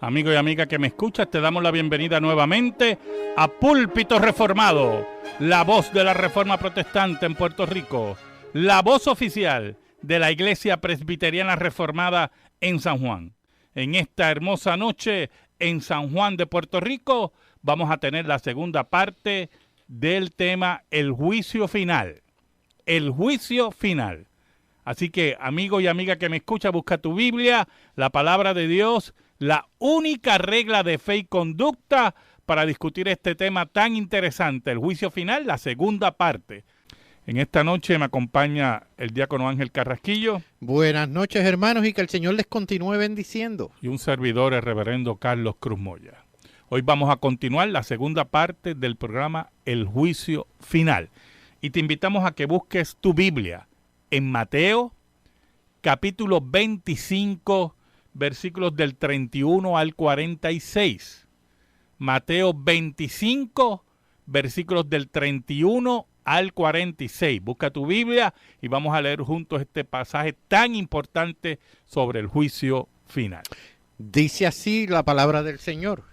Amigo y amiga que me escuchas, te damos la bienvenida nuevamente a Púlpito Reformado, la voz de la Reforma Protestante en Puerto Rico, la voz oficial de la Iglesia Presbiteriana Reformada en San Juan. En esta hermosa noche en San Juan de Puerto Rico vamos a tener la segunda parte del tema El Juicio Final. El Juicio Final. Así que, amigo y amiga que me escucha, busca tu Biblia, la palabra de Dios, la única regla de fe y conducta para discutir este tema tan interesante, el juicio final, la segunda parte. En esta noche me acompaña el diácono Ángel Carrasquillo. Buenas noches, hermanos, y que el Señor les continúe bendiciendo. Y un servidor, el reverendo Carlos Cruz Moya. Hoy vamos a continuar la segunda parte del programa El Juicio Final. Y te invitamos a que busques tu Biblia en Mateo, capítulo 25, versículos del 31 al 46. Mateo 25, versículos del 31 al 46. Busca tu Biblia y vamos a leer juntos este pasaje tan importante sobre el juicio final. Dice así la palabra del Señor.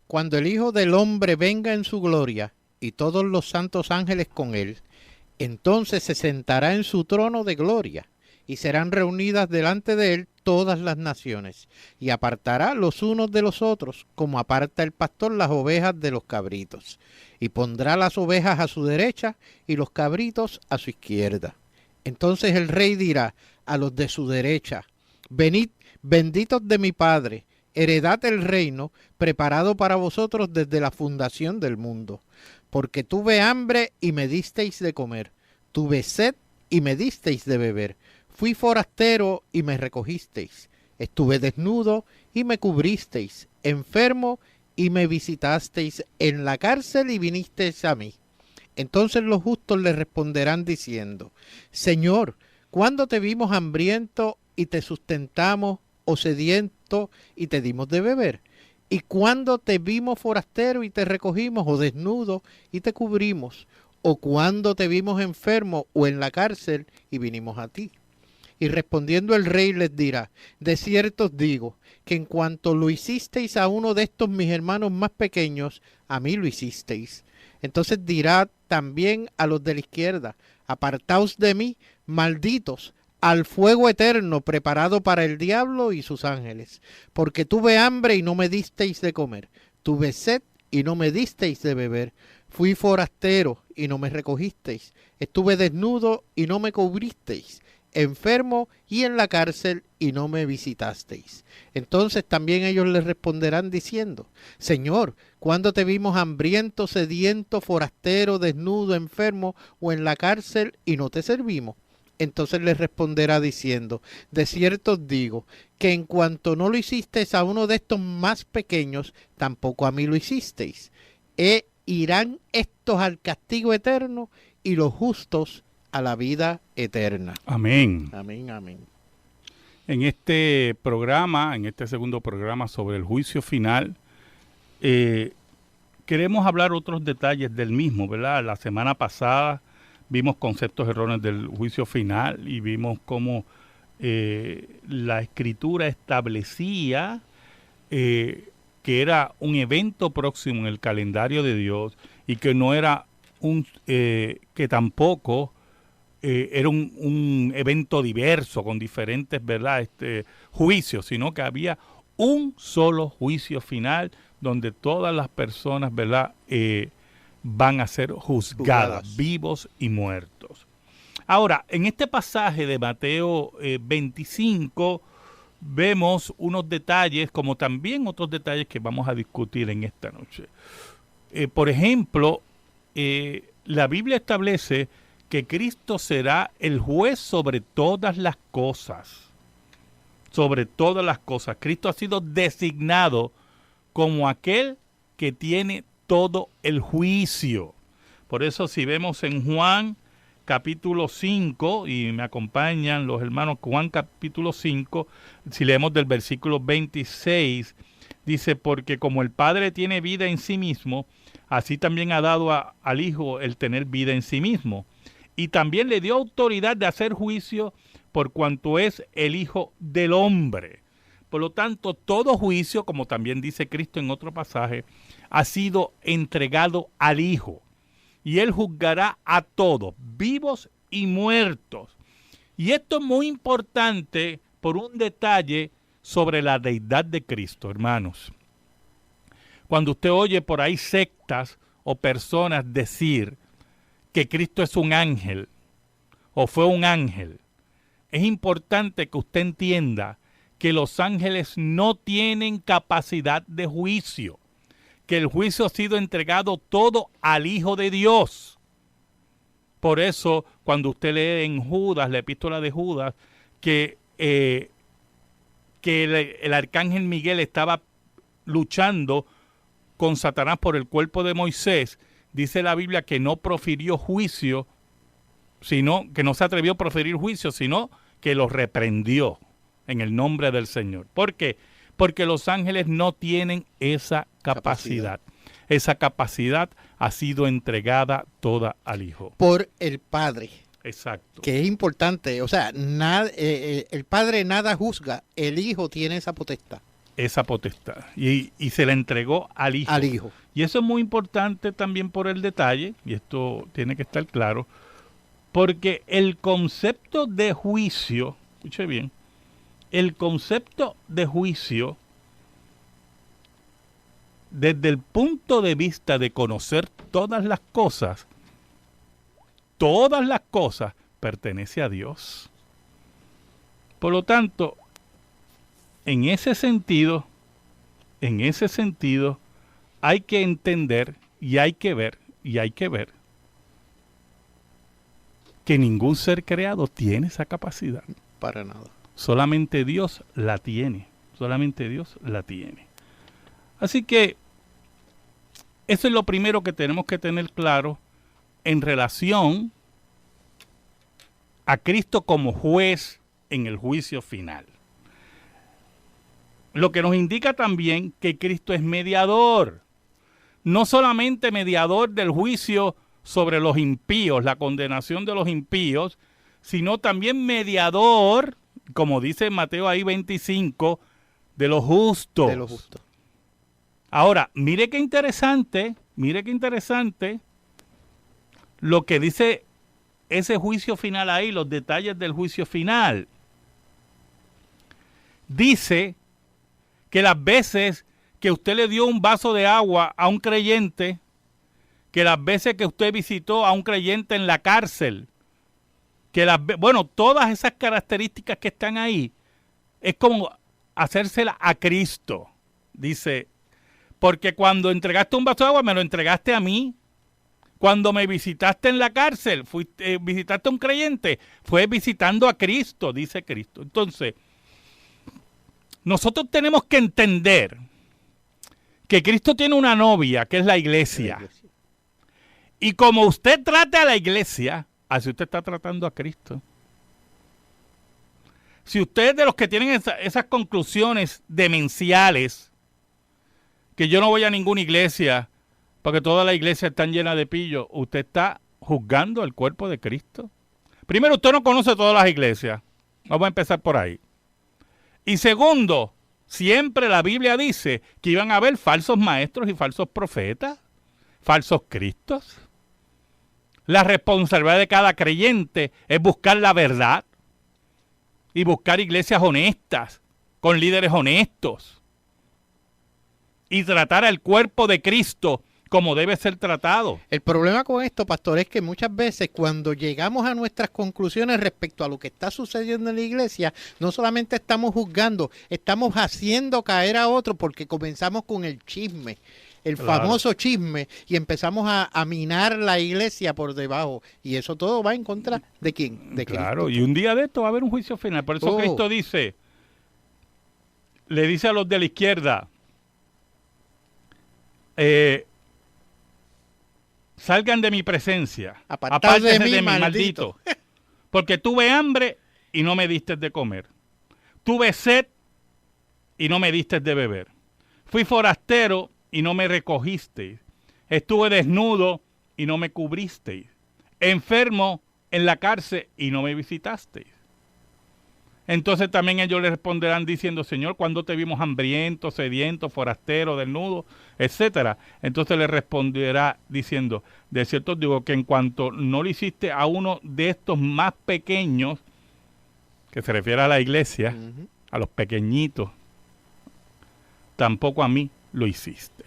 Cuando el Hijo del Hombre venga en su gloria y todos los santos ángeles con él, entonces se sentará en su trono de gloria y serán reunidas delante de él todas las naciones, y apartará los unos de los otros, como aparta el pastor las ovejas de los cabritos, y pondrá las ovejas a su derecha y los cabritos a su izquierda. Entonces el rey dirá a los de su derecha: venid, benditos de mi Padre, heredad el reino preparado para vosotros desde la fundación del mundo. Porque tuve hambre y me disteis de comer, tuve sed y me disteis de beber, fui forastero y me recogisteis, estuve desnudo y me cubristeis, enfermo y me visitasteis, en la cárcel y vinisteis a mí. Entonces los justos le responderán diciendo: Señor, ¿cuándo te vimos hambriento y te sustentamos, o sediento y te dimos de beber? ¿Y cuándo te vimos forastero y te recogimos, o desnudo y te cubrimos? ¿O cuándo te vimos enfermo o en la cárcel y vinimos a ti? Y respondiendo el rey les dirá: de cierto os digo, que en cuanto lo hicisteis a uno de estos mis hermanos más pequeños, a mí lo hicisteis. Entonces dirá también a los de la izquierda: apartaos de mí, malditos, al fuego eterno preparado para el diablo y sus ángeles. Porque tuve hambre y no me disteis de comer, tuve sed y no me disteis de beber, fui forastero y no me recogisteis, estuve desnudo y no me cubristeis, enfermo y en la cárcel y no me visitasteis. Entonces también ellos les responderán diciendo: Señor, ¿cuándo te vimos hambriento, sediento, forastero, desnudo, enfermo o en la cárcel y no te servimos? Entonces les responderá diciendo: de cierto os digo, que en cuanto no lo hicisteis a uno de estos más pequeños, tampoco a mí lo hicisteis. Irán estos al castigo eterno y los justos a la vida eterna. Amén. Amén, amén. En este programa, en este segundo programa sobre el juicio final, queremos hablar otros detalles del mismo, ¿verdad? La semana pasada vimos conceptos erróneos del juicio final y vimos cómo la Escritura establecía que era un evento próximo en el calendario de Dios y que no era que tampoco era un evento diverso con diferentes, ¿verdad? Juicios, sino que había un solo juicio final donde todas las personas, ¿verdad? Van a ser juzgadas, vivos y muertos. Ahora, en este pasaje de Mateo 25 vemos unos detalles, como también otros detalles que vamos a discutir en esta noche. Por ejemplo, la Biblia establece que Cristo será el juez sobre todas las cosas. Sobre todas las cosas. Cristo ha sido designado como aquel que tiene todo el juicio. Por eso si vemos en Juan capítulo 5, y me acompañan los hermanos, Juan capítulo 5, si leemos del versículo 26, dice: porque como el Padre tiene vida en sí mismo, así también ha dado al Hijo el tener vida en sí mismo. Y también le dio autoridad de hacer juicio por cuanto es el Hijo del Hombre. Por lo tanto, todo juicio, como también dice Cristo en otro pasaje, ha sido entregado al Hijo. Y Él juzgará a todos, vivos y muertos. Y esto es muy importante por un detalle sobre la deidad de Cristo, hermanos. Cuando usted oye por ahí sectas o personas decir que Cristo es un ángel o fue un ángel, es importante que usted entienda que los ángeles no tienen capacidad de juicio, que el juicio ha sido entregado todo al Hijo de Dios. Por eso, cuando usted lee en Judas, la epístola de Judas, que el arcángel Miguel estaba luchando con Satanás por el cuerpo de Moisés, dice la Biblia que no profirió juicio, sino que no se atrevió a proferir juicio, sino que lo reprendió en el nombre del Señor. ¿Por qué? Porque los ángeles no tienen esa capacidad. Esa capacidad ha sido entregada toda al Hijo. Por el Padre. Exacto. Que es importante. O sea, el Padre nada juzga, el Hijo tiene esa potestad. Esa potestad. Y se la entregó al Hijo. Al Hijo. Y eso es muy importante también por el detalle, y esto tiene que estar claro, porque el concepto de juicio, escuche bien, el concepto de juicio, desde el punto de vista de conocer todas las cosas, pertenece a Dios. Por lo tanto, en ese sentido, hay que entender y hay que ver que ningún ser creado tiene esa capacidad. Para nada. Solamente Dios la tiene. Así que eso es lo primero que tenemos que tener claro en relación a Cristo como juez en el juicio final. Lo que nos indica también que Cristo es mediador. No solamente mediador del juicio sobre los impíos, la condenación de los impíos, sino también mediador, como dice Mateo ahí 25, de los justos. Ahora, mire qué interesante lo que dice ese juicio final ahí, los detalles del juicio final. Dice que las veces que usted le dio un vaso de agua a un creyente, que las veces que usted visitó a un creyente en la cárcel, todas esas características que están ahí, es como hacérsela a Cristo. Dice, porque cuando entregaste un vaso de agua, me lo entregaste a mí. Cuando me visitaste en la cárcel, visitaste a un creyente, fue visitando a Cristo, dice Cristo. Entonces, nosotros tenemos que entender que Cristo tiene una novia, que es la iglesia. Y como usted trate a la iglesia, así usted está tratando a Cristo. Si usted es de los que tienen esas conclusiones demenciales, que yo no voy a ninguna iglesia, porque todas las iglesias están llenas de pillos, usted está juzgando el cuerpo de Cristo. Primero, usted no conoce todas las iglesias. Vamos a empezar por ahí. Y segundo, siempre la Biblia dice que iban a haber falsos maestros y falsos profetas, falsos cristos. La responsabilidad de cada creyente es buscar la verdad y buscar iglesias honestas, con líderes honestos, y tratar al cuerpo de Cristo como debe ser tratado. El problema con esto, pastor, es que muchas veces cuando llegamos a nuestras conclusiones respecto a lo que está sucediendo en la iglesia, no solamente estamos juzgando, estamos haciendo caer a otro porque comenzamos con el chisme, el famoso chisme, y empezamos a minar la iglesia por debajo. Y eso todo va en contra de ¿quién? De Claro, Cristo. y un día de esto va a haber un juicio final. Por eso Cristo le dice a los de la izquierda, salgan de mi presencia, apártense de mí, maldito. Porque tuve hambre y no me diste de comer. Tuve sed y no me diste de beber. Fui forastero y no me recogisteis. Estuve desnudo y no me cubristeis. Enfermo en la cárcel y no me visitasteis. Entonces también ellos le responderán diciendo, Señor, ¿cuándo te vimos hambriento, sediento, forastero, desnudo, etcétera? Entonces le responderá diciendo, de cierto os digo que en cuanto no le hiciste a uno de estos más pequeños, que se refiere a la iglesia, a los pequeñitos, tampoco a mí lo hiciste.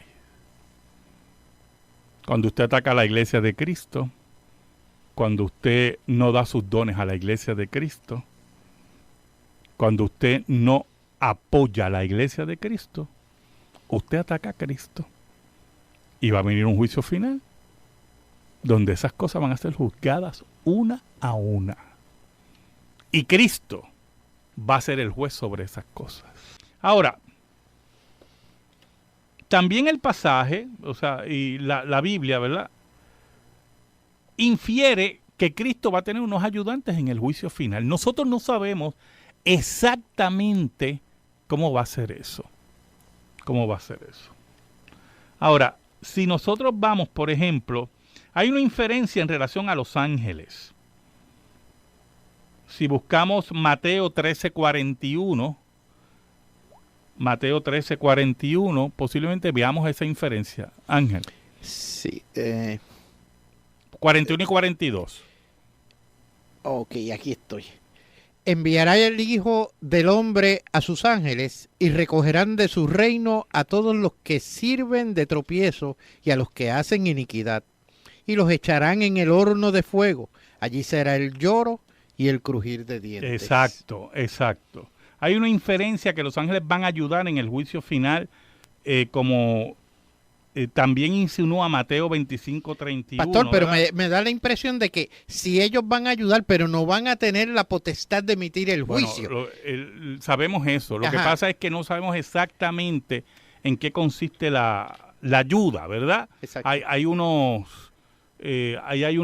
Cuando usted ataca a la iglesia de Cristo, cuando usted no da sus dones a la iglesia de Cristo, cuando usted no apoya a la iglesia de Cristo, usted ataca a Cristo. Y va a venir un juicio final, donde esas cosas van a ser juzgadas una a una. Y Cristo va a ser el juez sobre esas cosas. Ahora, también el pasaje, o sea, y la Biblia, ¿verdad?, infiere que Cristo va a tener unos ayudantes en el juicio final. Nosotros no sabemos exactamente cómo va a ser eso. ¿Cómo va a ser eso? Ahora, si nosotros vamos, por ejemplo, hay una inferencia en relación a los ángeles. Si buscamos Mateo 13:41, Mateo 13:41, posiblemente veamos esa inferencia. Ángel. Sí. 41 y 42. Ok, aquí estoy. Enviará el Hijo del Hombre a sus ángeles y recogerán de su reino a todos los que sirven de tropiezo y a los que hacen iniquidad, y los echarán en el horno de fuego. Allí será el lloro y el crujir de dientes. Exacto, exacto. Hay una inferencia que los ángeles van a ayudar en el juicio final, como también insinúa Mateo 25:31. Pastor, pero me da la impresión de que si ellos van a ayudar, pero no van a tener la potestad de emitir el juicio. Bueno, sabemos eso. Lo que pasa es que no sabemos exactamente en qué consiste la ayuda, ¿verdad? Exacto. Hay una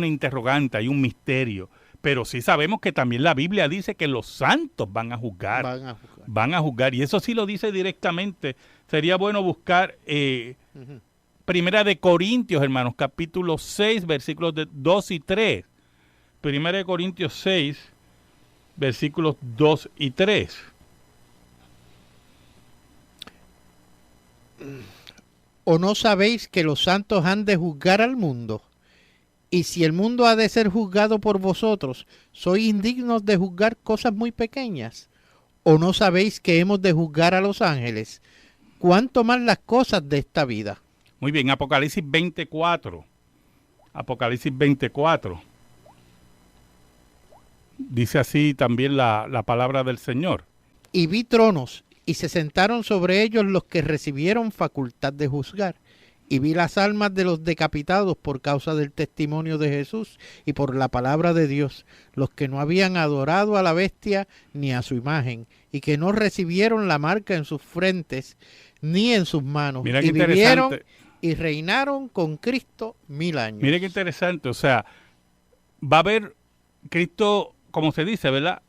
interrogante, hay un misterio. Pero sí sabemos que también la Biblia dice que los santos van a juzgar. Van a juzgar. Y eso sí lo dice directamente. Sería bueno buscar Primera de Corintios, hermanos, capítulo 6, versículos 2 y 3. Primera de Corintios 6, versículos 2 y 3. ¿O no sabéis que los santos han de juzgar al mundo? Y si el mundo ha de ser juzgado por vosotros, ¿sois indignos de juzgar cosas muy pequeñas? ¿O no sabéis que hemos de juzgar a los ángeles? ¿Cuánto más las cosas de esta vida? Muy bien, Apocalipsis 24. Apocalipsis 24. Dice así también la palabra del Señor. Y vi tronos, y se sentaron sobre ellos los que recibieron facultad de juzgar. Y vi las almas de los decapitados por causa del testimonio de Jesús y por la palabra de Dios, los que no habían adorado a la bestia ni a su imagen, y que no recibieron la marca en sus frentes ni en sus manos. Mira y qué vivieron y reinaron con Cristo 1000 años. Mire qué interesante, o sea, va a haber Cristo, como se dice, ¿verdad?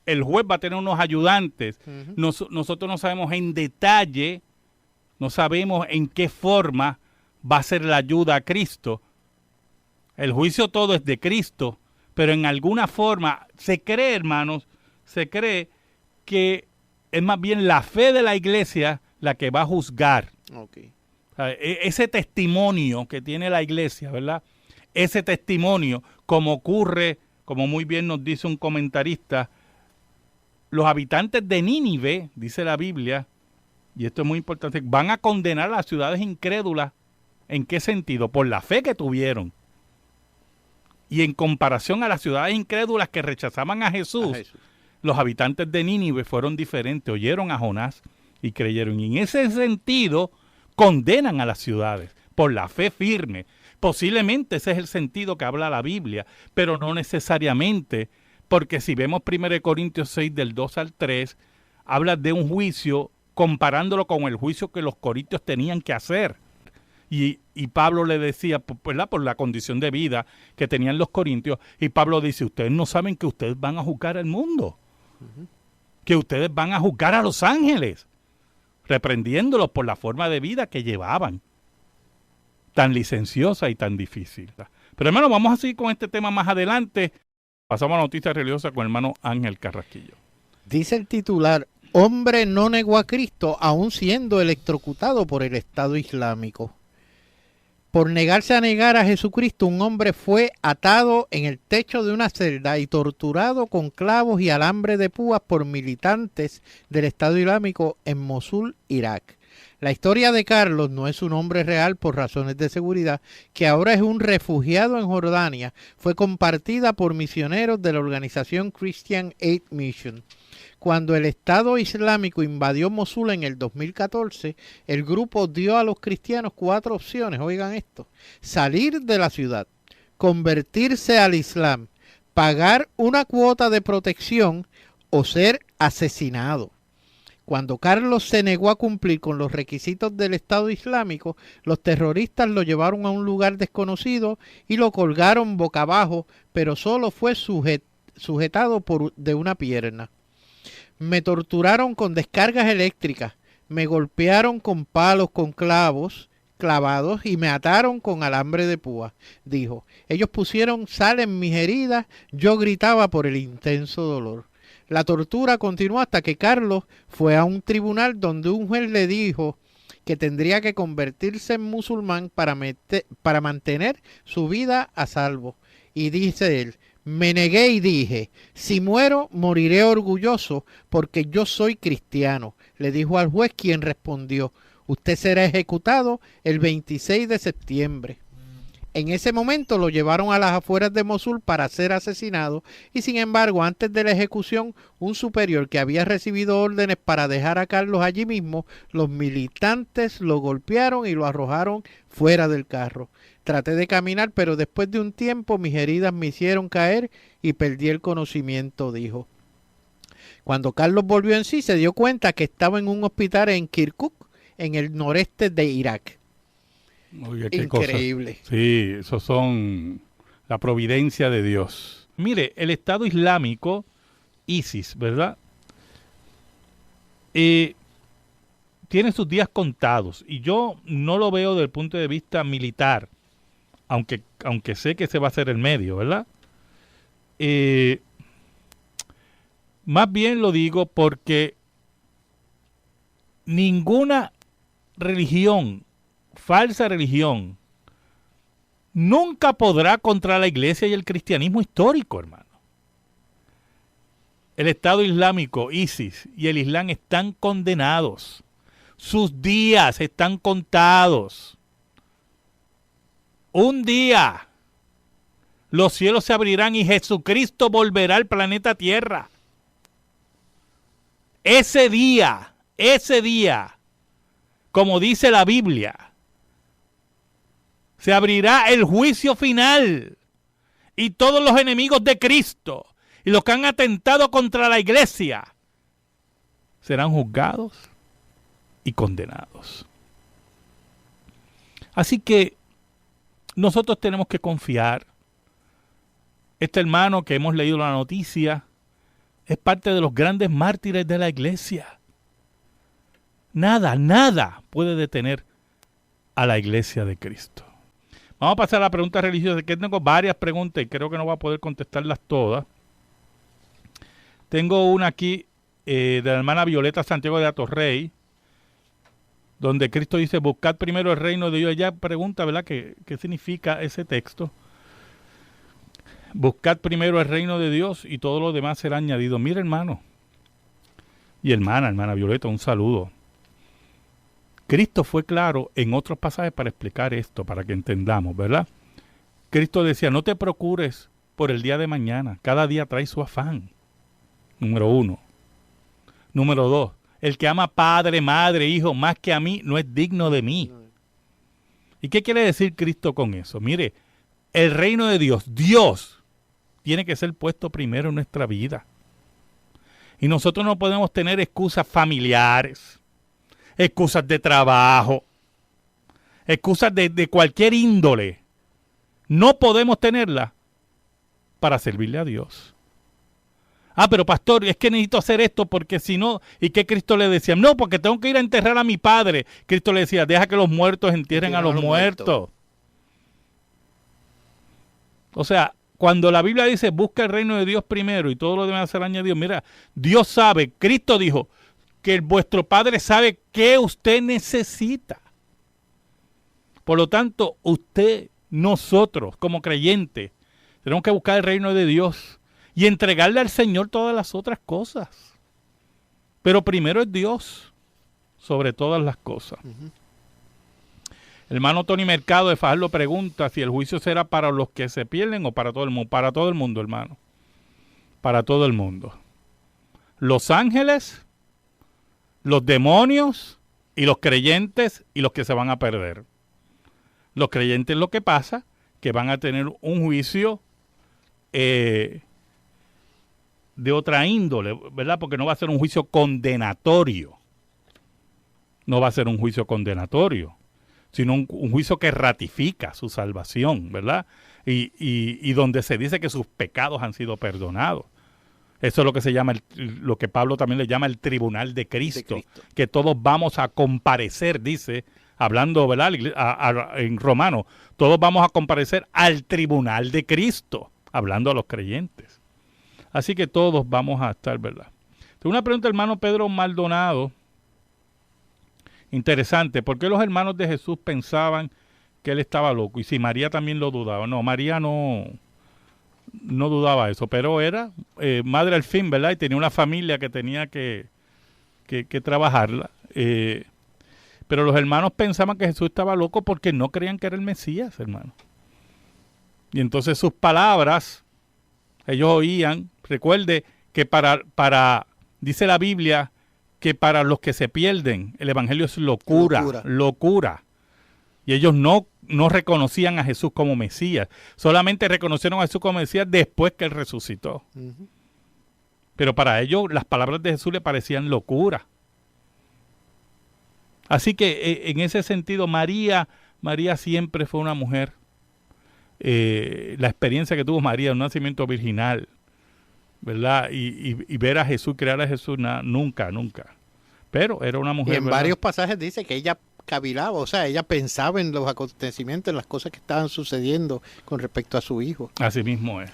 El juez va a tener unos ayudantes. Nosotros no sabemos en detalle, no sabemos en qué forma va a ser la ayuda a Cristo. El juicio todo es de Cristo, pero en alguna forma se cree, hermanos, se cree que es más bien la fe de la iglesia la que va a juzgar. Okay. Ese testimonio que tiene la iglesia, ¿verdad? Ese testimonio, como ocurre, como muy bien nos dice un comentarista, los habitantes de Nínive, dice la Biblia, y esto es muy importante, van a condenar a las ciudades incrédulas. ¿En qué sentido? Por la fe que tuvieron. Y en comparación a las ciudades incrédulas que rechazaban a Jesús, los habitantes de Nínive fueron diferentes, oyeron a Jonás y creyeron. Y en ese sentido, condenan a las ciudades por la fe firme. Posiblemente ese es el sentido que habla la Biblia, pero no necesariamente, porque si vemos 1 Corintios 6 del 2 al 3, habla de un juicio comparándolo con el juicio que los corintios tenían que hacer. Y Pablo le decía, ¿verdad?, por la condición de vida que tenían los corintios, y Pablo dice, ustedes no saben que ustedes van a juzgar al mundo, que ustedes van a juzgar a los ángeles, reprendiéndolos por la forma de vida que llevaban, tan licenciosa y tan difícil. Pero hermano, vamos a seguir con este tema más adelante. Pasamos a la noticia religiosa con el hermano Ángel Carrasquillo. Dice el titular, hombre no negó a Cristo aún siendo electrocutado por el Estado Islámico. Por negarse a negar a Jesucristo, un hombre fue atado en el techo de una celda y torturado con clavos y alambre de púas por militantes del Estado Islámico en Mosul, Irak. La historia de Carlos no es un hombre real por razones de seguridad, que ahora es un refugiado en Jordania. Fue compartida por misioneros de la organización Christian Aid Mission. Cuando el Estado Islámico invadió Mosul en el 2014, el grupo dio a los cristianos 4 opciones, oigan esto: salir de la ciudad, convertirse al Islam, pagar una cuota de protección o ser asesinado. Cuando Carlos se negó a cumplir con los requisitos del Estado Islámico, los terroristas lo llevaron a un lugar desconocido y lo colgaron boca abajo, pero solo fue sujetado de una pierna. Me torturaron con descargas eléctricas, me golpearon con palos con clavos clavados y me ataron con alambre de púa, dijo. Ellos pusieron sal en mis heridas, yo gritaba por el intenso dolor. La tortura continuó hasta que Carlos fue a un tribunal donde un juez le dijo que tendría que convertirse en musulmán para mantener su vida a salvo. Y dice él, me negué y dije, si muero, moriré orgulloso porque yo soy cristiano. Le dijo al juez, quien respondió, usted será ejecutado el 26 de septiembre. En ese momento lo llevaron a las afueras de Mosul para ser asesinado y sin embargo antes de la ejecución un superior que había recibido órdenes para dejar a Carlos allí mismo, los militantes lo golpearon y lo arrojaron fuera del carro. Traté de caminar pero después de un tiempo mis heridas me hicieron caer y perdí el conocimiento, dijo. Cuando Carlos volvió en sí se dio cuenta que estaba en un hospital en Kirkuk, en el noreste de Irak. Oye, qué increíble. Cosas. Sí, eso son la providencia de Dios. Mire, el Estado Islámico, ISIS, ¿verdad? Tiene sus días contados y yo no lo veo desde el punto de vista militar, aunque sé que ese va a ser el medio, ¿verdad? Más bien lo digo porque ninguna religión, falsa religión, nunca podrá contra la iglesia y el cristianismo histórico, hermano. El Estado Islámico, ISIS, y el Islam están condenados. Sus días están contados. Un día los cielos se abrirán y Jesucristo volverá al planeta Tierra. Ese día, como dice la Biblia, se abrirá el juicio final y todos los enemigos de Cristo y los que han atentado contra la iglesia serán juzgados y condenados. Así que nosotros tenemos que confiar. Este hermano que hemos leído la noticia es parte de los grandes mártires de la iglesia. Nada puede detener a la iglesia de Cristo. Vamos a pasar a la pregunta religiosa, que tengo varias preguntas y creo que no voy a poder contestarlas todas. Tengo una aquí de la hermana Violeta Santiago de Atorrey, donde Cristo dice, buscad primero el reino de Dios. Ella pregunta, ¿verdad?, ¿qué significa ese texto? Buscad primero el reino de Dios y todo lo demás será añadido. Mira, hermano y hermana Violeta, un saludo. Cristo fue claro en otros pasajes para explicar esto, para que entendamos, ¿verdad? Cristo decía, no te procures por el día de mañana, cada día trae su afán. Número 1. Número 2, el que ama padre, madre, hijo, más que a mí, no es digno de mí. ¿Y qué quiere decir Cristo con eso? Mire, el reino de Dios tiene que ser puesto primero en nuestra vida. Y nosotros no podemos tener excusas familiares, excusas de trabajo, excusas de cualquier índole. No podemos tenerlas para servirle a Dios. Ah, pero pastor, es que necesito hacer esto porque si no, ¿y qué Cristo le decía? No, porque tengo que ir a enterrar a mi padre. Cristo le decía, deja que los muertos entierren a los muertos. O sea, Cuando la Biblia dice busca el reino de Dios primero y todo lo demás será añadido, mira, Dios sabe, Cristo dijo que vuestro Padre sabe qué usted necesita. Por lo tanto, usted, nosotros como creyentes, tenemos que buscar el reino de Dios y entregarle al Señor todas las otras cosas. Pero primero es Dios sobre todas las cosas. El hermano Tony Mercado de Fajardo pregunta si el juicio será para los que se pierden o para todo el mundo. Para todo el mundo, hermano. Para todo el mundo. Los ángeles, los demonios y los creyentes y los que se van a perder. Los creyentes, lo que pasa, que van a tener un juicio de otra índole, ¿verdad? Porque no va a ser un juicio condenatorio. No va a ser un juicio condenatorio, sino un juicio que ratifica su salvación, ¿verdad? Y donde se dice que sus pecados han sido perdonados. Eso es lo que se llama, lo que Pablo también le llama el tribunal de Cristo, que todos vamos a comparecer, dice, hablando, ¿verdad? En Romanos, todos vamos a comparecer al tribunal de Cristo, hablando a los creyentes. Así que todos vamos a estar, ¿verdad? Tengo una pregunta, hermano Pedro Maldonado. Interesante, ¿por qué los hermanos de Jesús pensaban que él estaba loco? Y si María también lo dudaba. No, María no dudaba eso, pero era madre al fin, ¿verdad? Y tenía una familia que tenía que trabajarla. Pero los hermanos pensaban que Jesús estaba loco porque no creían que era el Mesías, hermano. Y entonces sus palabras, ellos oían, recuerde que dice la Biblia, que para los que se pierden, el evangelio es locura. Y ellos no reconocían a Jesús como Mesías. Solamente reconocieron a Jesús como Mesías después que él resucitó. Pero para ellos las palabras de Jesús le parecían locura. Así que en ese sentido, María siempre fue una mujer. La experiencia que tuvo María, un nacimiento virginal, ¿verdad? Y ver a Jesús, crear a Jesús, nunca. Pero era una mujer. Y en varios pasajes dice que ella cavilaba, o sea, ella pensaba en los acontecimientos, en las cosas que estaban sucediendo con respecto a su hijo. Así mismo es.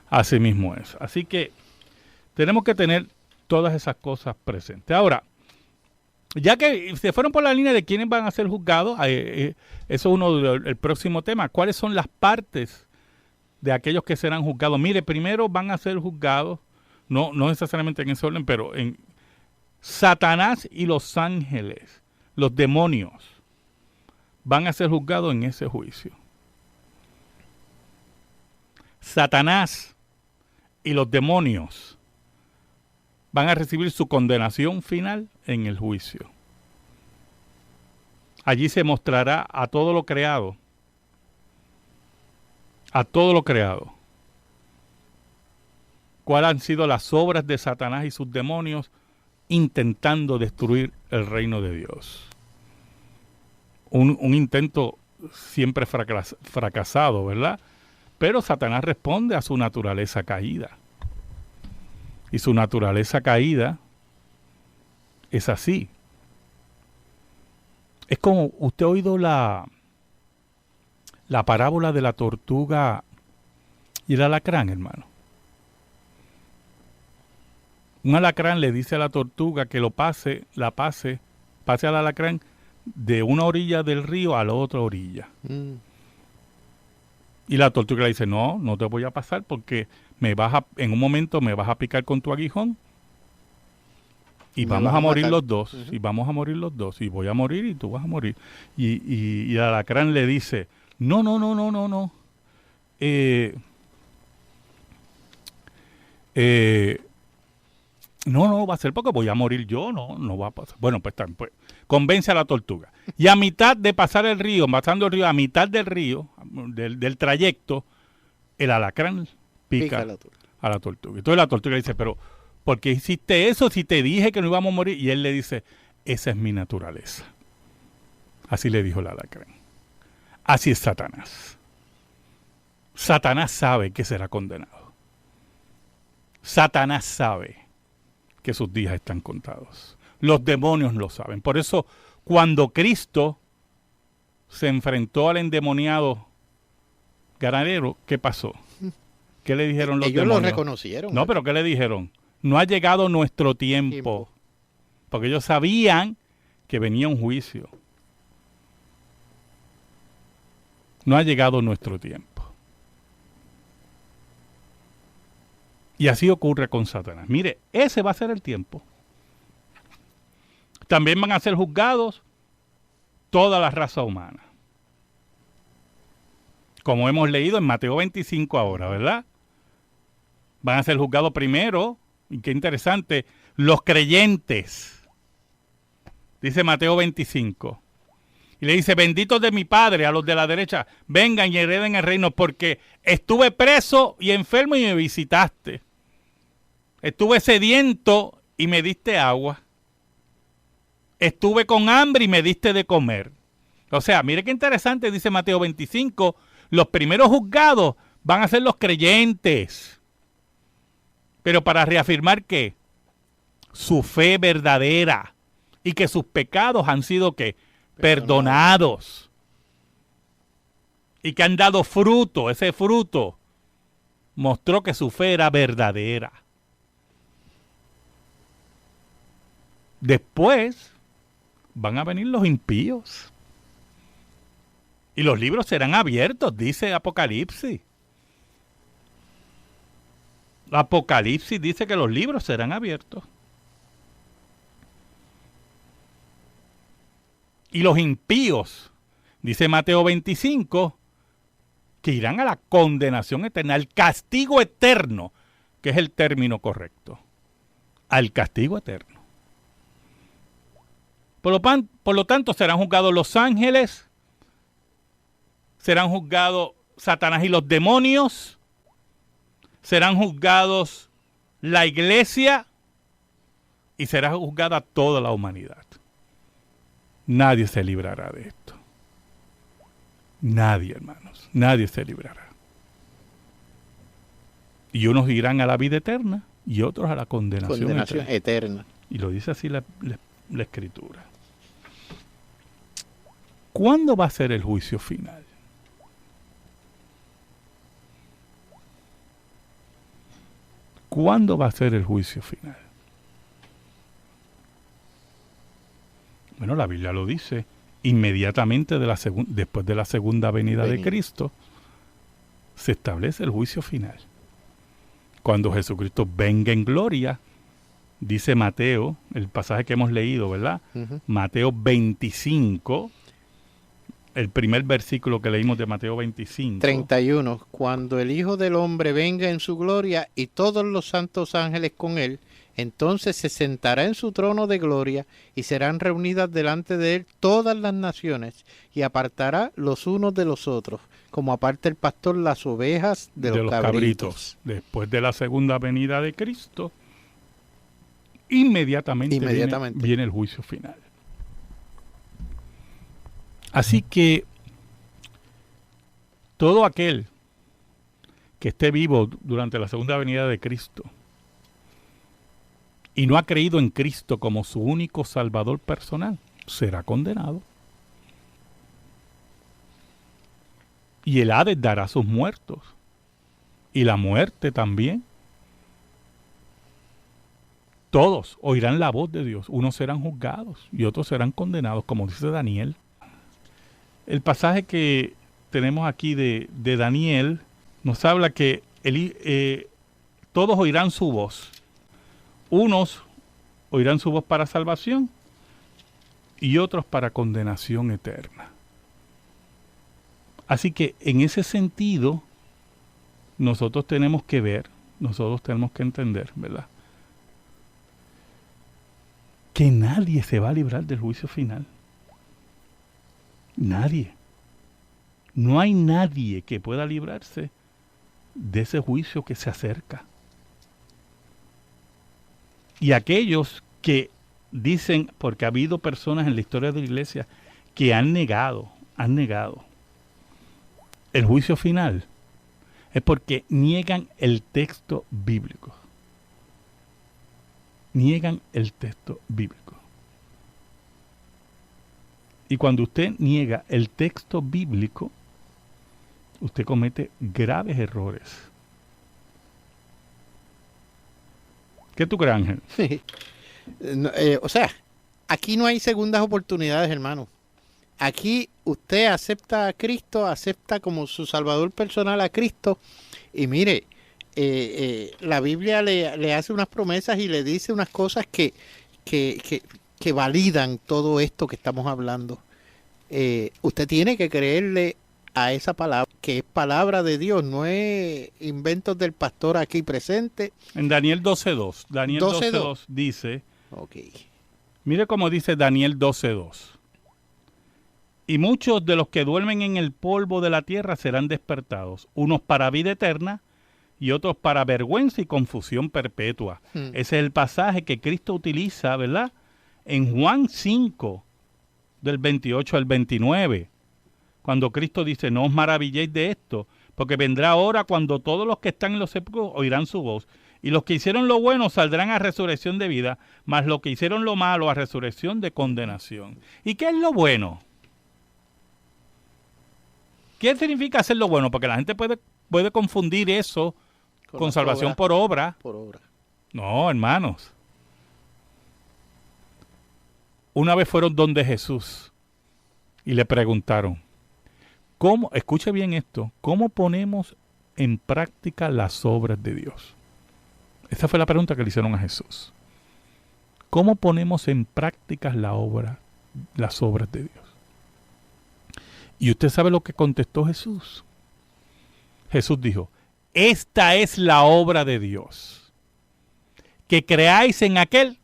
Así mismo es. Así que tenemos que tener todas esas cosas presentes. Ahora, ya que se fueron por la línea de quiénes van a ser juzgados, eso es el próximo tema. ¿Cuáles son las partes de aquellos que serán juzgados? Mire, primero van a ser juzgados, no necesariamente en ese orden, pero en Satanás y los ángeles, los demonios, van a ser juzgados en ese juicio. Satanás y los demonios van a recibir su condenación final en el juicio. Allí se mostrará a todo lo creado, cuáles han sido las obras de Satanás y sus demonios intentando destruir el reino de Dios. Un intento siempre fracasado, ¿verdad? Pero Satanás responde a su naturaleza caída. Y su naturaleza caída es así. Es como, ¿usted ha oído la parábola de la tortuga y el alacrán, hermano? Un alacrán le dice a la tortuga que pase al alacrán de una orilla del río a la otra orilla. Y la tortuga le dice, no te voy a pasar porque en un momento me vas a picar con tu aguijón y vamos a morir los dos. Y vamos a morir los dos. Y voy a morir y tú vas a morir. Y el alacrán le dice, no. No va a ser porque voy a morir yo, no va a pasar. Bueno, pues convence a la tortuga. Y a mitad de pasar el río, pasando el río, a mitad del río, del trayecto, el alacrán pica a la tortuga. Entonces la tortuga le dice, pero ¿por qué hiciste eso si te dije que no íbamos a morir? Y él le dice, esa es mi naturaleza. Así le dijo el alacrán. Así es Satanás. Satanás sabe que será condenado. Satanás sabe que sus días están contados. Los demonios lo saben. Por eso, cuando Cristo se enfrentó al endemoniado ganadero, ¿qué pasó? ¿Qué le dijeron los Ellos demonios? lo reconocieron. No, pero ¿qué le dijeron? No ha llegado nuestro tiempo. Porque ellos sabían que venía un juicio. No ha llegado nuestro tiempo. Y así ocurre con Satanás. Mire, ese va a ser el tiempo. También van a ser juzgados toda la raza humana. Como hemos leído en Mateo 25 ahora, ¿verdad? Van a ser juzgados primero, y qué interesante, los creyentes. Dice Mateo 25. Y le dice, benditos de mi Padre, a los de la derecha, vengan y hereden el reino, porque estuve preso y enfermo y me visitaste. Estuve sediento y me diste agua. Estuve con hambre y me diste de comer. O sea, mire qué interesante, dice Mateo 25, los primeros juzgados van a ser los creyentes. Pero para reafirmar que su fe verdadera y que sus pecados han sido ¿qué? Perdonados. Y que han dado fruto. Ese fruto mostró que su fe era verdadera. Después van a venir los impíos. Y los libros serán abiertos, dice Apocalipsis. Apocalipsis dice que los libros serán abiertos. Y los impíos, dice Mateo 25, que irán a la condenación eterna, al castigo eterno, que es el término correcto. Al castigo eterno. Por lo tanto, serán juzgados los ángeles, serán juzgados Satanás y los demonios, serán juzgados la iglesia y será juzgada toda la humanidad. Nadie se librará de esto. Nadie, hermanos. Nadie se librará. Y unos irán a la vida eterna y otros a la condenación eterna. Y lo dice así la Escritura. ¿Cuándo va a ser el juicio final? ¿Cuándo va a ser el juicio final? Bueno, la Biblia lo dice, inmediatamente después de la segunda venida de Cristo, se establece el juicio final. Cuando Jesucristo venga en gloria, dice Mateo, el pasaje que hemos leído, ¿verdad? Mateo 25, el primer versículo que leímos de Mateo 25. 31. Cuando el Hijo del Hombre venga en su gloria y todos los santos ángeles con él, entonces se sentará en su trono de gloria y serán reunidas delante de él todas las naciones y apartará los unos de los otros, como aparta el pastor las ovejas de los cabritos. Después de la segunda venida de Cristo, inmediatamente. Viene el juicio final. Así que todo aquel que esté vivo durante la segunda venida de Cristo y no ha creído en Cristo como su único salvador personal, será condenado. Y el Hades dará a sus muertos. Y la muerte también. Todos oirán la voz de Dios. Unos serán juzgados y otros serán condenados, como dice Daniel. El pasaje que tenemos aquí de Daniel nos habla que todos oirán su voz. Unos oirán su voz para salvación y otros para condenación eterna. Así que en ese sentido, nosotros tenemos que ver, nosotros tenemos que entender, ¿verdad? Que nadie se va a librar del juicio final. Nadie. No hay nadie que pueda librarse de ese juicio que se acerca. Y aquellos que dicen, porque ha habido personas en la historia de la iglesia que han negado el juicio final, es porque niegan el texto bíblico. Niegan el texto bíblico. Y cuando usted niega el texto bíblico, usted comete graves errores. ¿Qué tú crees, Ángel? O sea, aquí no hay segundas oportunidades, hermano. Aquí usted acepta a Cristo, acepta como su Salvador personal a Cristo. Y mire, la Biblia le hace unas promesas y le dice unas cosas que validan todo esto que estamos hablando. Usted tiene que creerle a esa palabra, que es palabra de Dios, no es inventos del pastor aquí presente. En Daniel 12.2, Daniel 12.2 dice, okay. Mire cómo dice Daniel 12.2. Y muchos de los que duermen en el polvo de la tierra serán despertados, unos para vida eterna y otros para vergüenza y confusión perpetua. Ese es el pasaje que Cristo utiliza, ¿verdad? En Juan 5, del 28 al 29, cuando Cristo dice, no os maravilléis de esto, porque vendrá hora cuando todos los que están en los sepulcros oirán su voz, y los que hicieron lo bueno saldrán a resurrección de vida, mas los que hicieron lo malo a resurrección de condenación. ¿Y qué es lo bueno? ¿Qué significa hacer lo bueno? Porque la gente puede confundir eso con salvación por obra. Por obra. No, hermanos. Una vez fueron donde Jesús y le preguntaron, ¿cómo, escuche bien esto, cómo ponemos en práctica las obras de Dios? Esa fue la pregunta que le hicieron a Jesús. ¿Cómo ponemos en práctica las obras de Dios? Y usted sabe lo que contestó Jesús. Jesús dijo, esta es la obra de Dios, que creáis en aquel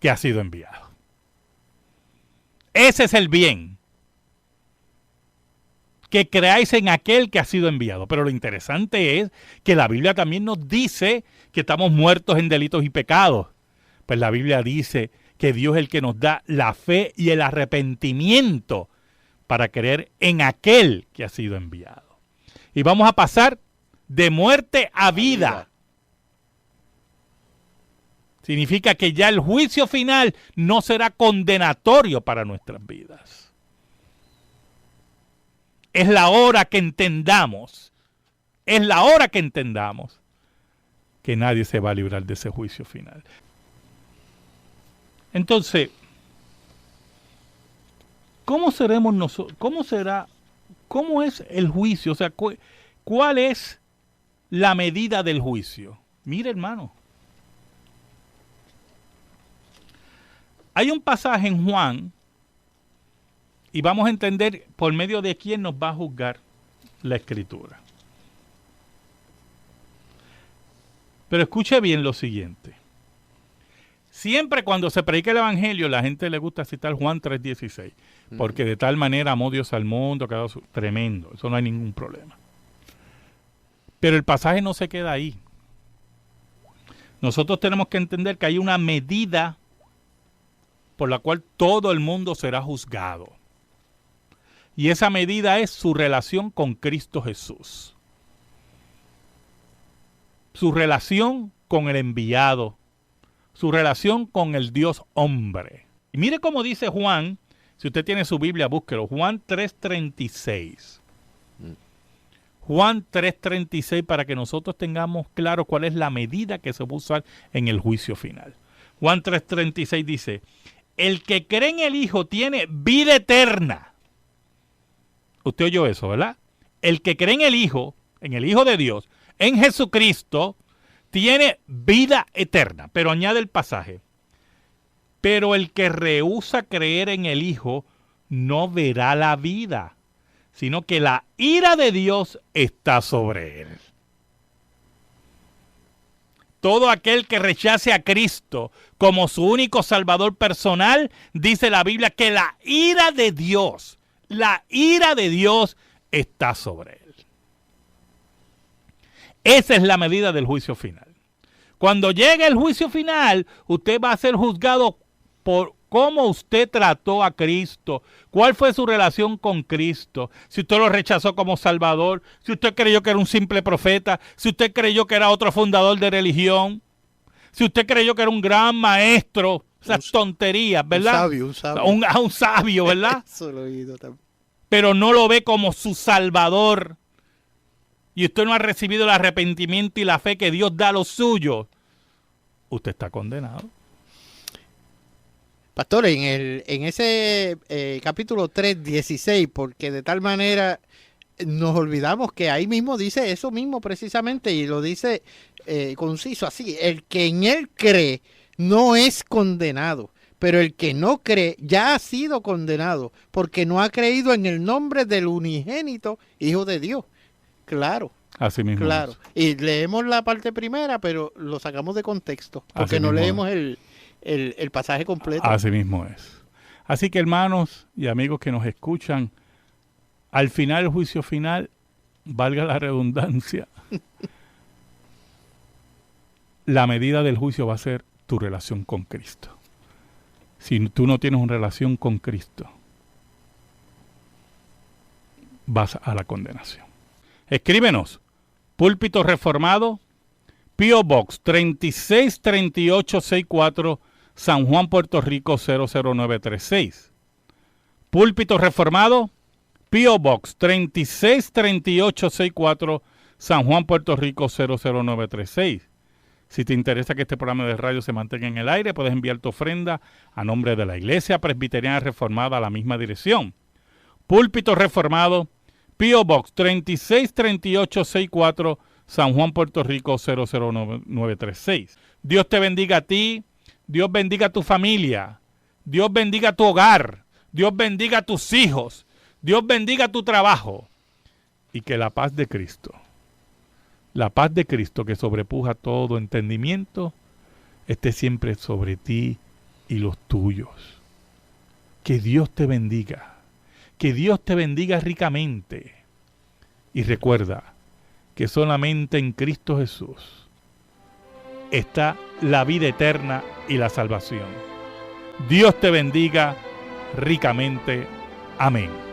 que ha sido enviado. Ese es el bien, que creáis en aquel que ha sido enviado. Pero lo interesante es que la Biblia también nos dice que estamos muertos en delitos y pecados. Pues la Biblia dice que Dios es el que nos da la fe y el arrepentimiento para creer en aquel que ha sido enviado. Y vamos a pasar de muerte a vida. Significa que ya el juicio final no será condenatorio para nuestras vidas. Es la hora que entendamos, que nadie se va a librar de ese juicio final. Entonces, ¿cómo seremos nosotros? ¿Cómo es el juicio? O sea, ¿cuál es la medida del juicio? Mire, hermano. Hay un pasaje en Juan, y vamos a entender por medio de quién nos va a juzgar la Escritura. Pero escuche bien lo siguiente. Siempre cuando se predica el Evangelio, la gente le gusta citar Juan 3:16, porque de tal manera amó Dios al mundo, tremendo, eso no hay ningún problema. Pero el pasaje no se queda ahí. Nosotros tenemos que entender que hay una medida por la cual todo el mundo será juzgado. Y esa medida es su relación con Cristo Jesús. Su relación con el enviado. Su relación con el Dios hombre. Y mire cómo dice Juan, si usted tiene su Biblia, búsquelo. Juan 3:36. Juan 3:36, para que nosotros tengamos claro cuál es la medida que se va a usar en el juicio final. Juan 3:36 dice, el que cree en el Hijo tiene vida eterna. Usted oyó eso, ¿verdad? El que cree en el Hijo de Dios, en Jesucristo, tiene vida eterna. Pero añade el pasaje. Pero el que rehúsa creer en el Hijo no verá la vida, sino que la ira de Dios está sobre él. Todo aquel que rechace a Cristo como su único Salvador personal, dice la Biblia que la ira de Dios está sobre él. Esa es la medida del juicio final. Cuando llegue el juicio final, usted va a ser juzgado por cómo usted trató a Cristo, cuál fue su relación con Cristo, si usted lo rechazó como Salvador, si usted creyó que era un simple profeta, si usted creyó que era otro fundador de religión, si usted creyó que era un gran maestro, esas tonterías, ¿verdad? Un sabio. Un sabio, ¿verdad? Eso lo he oído también. Pero no lo ve como su Salvador. Y usted no ha recibido el arrepentimiento y la fe que Dios da a los suyos. usted está condenado. Pastor, en ese capítulo 3, 16, porque de tal manera nos olvidamos que ahí mismo dice eso mismo precisamente, y lo dice conciso así: el que en él cree no es condenado, pero el que no cree ya ha sido condenado, porque no ha creído en el nombre del unigénito Hijo de Dios. Claro. Así mismo. Claro. Y leemos la parte primera, pero lo sacamos de contexto, porque no leemos el pasaje completo. Así mismo es. Así que, hermanos y amigos que nos escuchan, al final, el juicio final, valga la redundancia, la medida del juicio va a ser tu relación con Cristo. Si tú no tienes una relación con Cristo, vas a la condenación. Escríbenos: Púlpito Reformado, P.O. Box 363864, San Juan, Puerto Rico 00936. Púlpito Reformado, P.O. Box 363864, San Juan, Puerto Rico 00936. Si te interesa que este programa de radio se mantenga en el aire, puedes enviar tu ofrenda a nombre de la Iglesia Presbiteriana Reformada a la misma dirección. Púlpito Reformado, P.O. Box 363864, San Juan, Puerto Rico 00936. Dios te bendiga a ti, Dios bendiga a tu familia, Dios bendiga a tu hogar, Dios bendiga a tus hijos, Dios bendiga tu trabajo, y que la paz de Cristo que sobrepuja todo entendimiento, esté siempre sobre ti y los tuyos. Que Dios te bendiga. Que Dios te bendiga ricamente. Y recuerda que solamente en Cristo Jesús está la vida eterna y la salvación. Dios te bendiga ricamente. Amén.